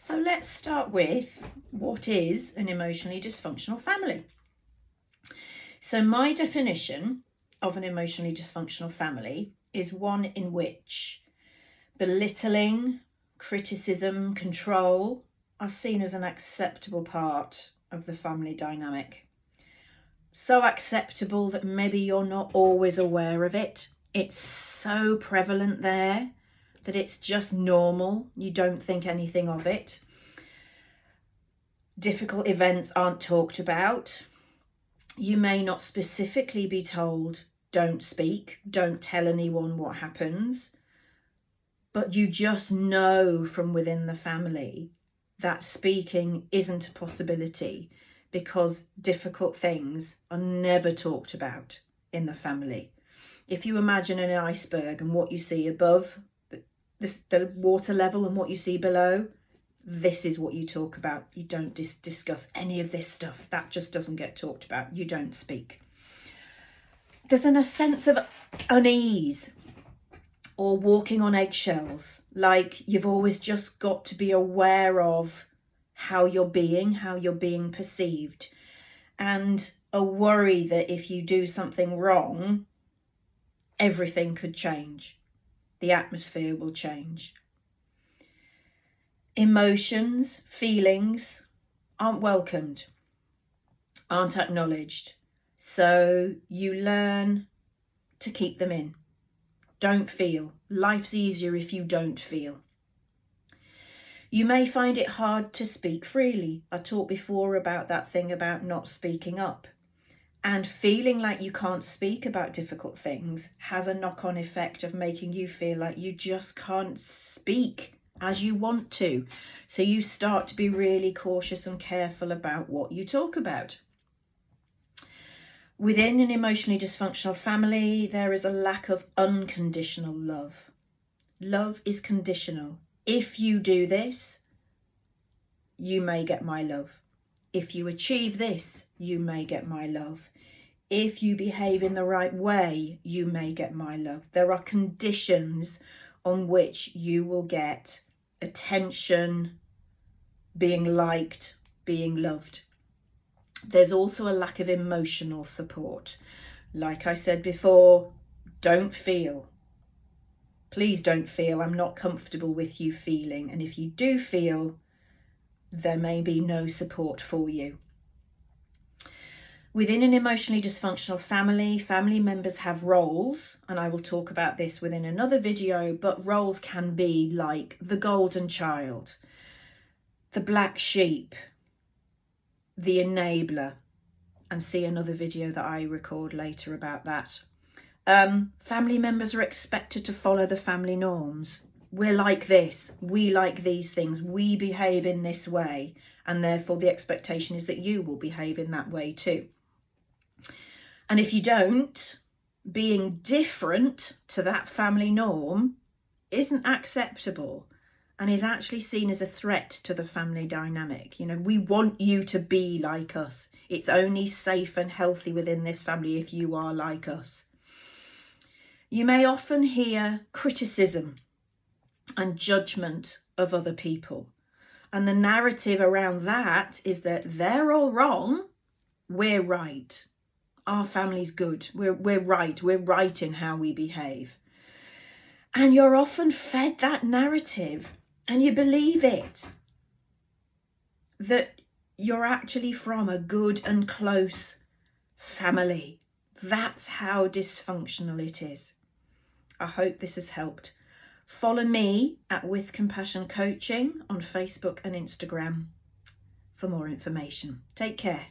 So let's start with what is an emotionally dysfunctional family. So my definition of an emotionally dysfunctional family is one in which belittling, criticism, control are seen as an acceptable part of the family dynamic. So acceptable that maybe you're not always aware of it. It's so prevalent there that it's just normal. You don't think anything of it. Difficult events aren't talked about. You may not specifically be told, don't speak, don't tell anyone what happens, but you just know from within the family that speaking isn't a possibility because difficult things are never talked about in the family. If you imagine an iceberg and what you see above the water level and what you see below, this is what you talk about. You don't discuss any of this stuff. That just doesn't get talked about. You don't speak. There's a sense of unease or walking on eggshells, like you've always just got to be aware of how you're being perceived, and a worry that if you do something wrong, everything could change. The atmosphere will change. Emotions, feelings aren't welcomed, aren't acknowledged. So you learn to keep them in. Don't feel. Life's easier if you don't feel. You may find it hard to speak freely. I talked before about that thing about not speaking up. And feeling like you can't speak about difficult things has a knock-on effect of making you feel like you just can't speak as you want to. So you start to be really cautious and careful about what you talk about. Within an emotionally dysfunctional family, there is a lack of unconditional love. Love is conditional. If you do this, you may get my love. If you achieve this, you may get my love. If you behave in the right way, you may get my love. There are conditions on which you will get attention, being liked, being loved. There's also a lack of emotional support. Like I said before, don't feel. Please don't feel. I'm not comfortable with you feeling. And if you do feel, there may be no support for you. Within an emotionally dysfunctional family, family members have roles, and I will talk about this within another video, but roles can be like the golden child, the black sheep, the enabler, and see another video that I record later about that. Family members are expected to follow the family norms. We're like this, we like these things, we behave in this way, and therefore the expectation is that you will behave in that way too. And if you don't, being different to that family norm isn't acceptable and is actually seen as a threat to the family dynamic. You know, we want you to be like us. It's only safe and healthy within this family if you are like us. You may often hear criticism and judgment of other people. And the narrative around that is that they're all wrong, we're right. Our family's good, we're right in how we behave. And you're often fed that narrative and you believe it, that you're actually from a good and close family. That's how dysfunctional it is. I hope this has helped. Follow me at With Compassion Coaching on Facebook and Instagram for more information. Take care.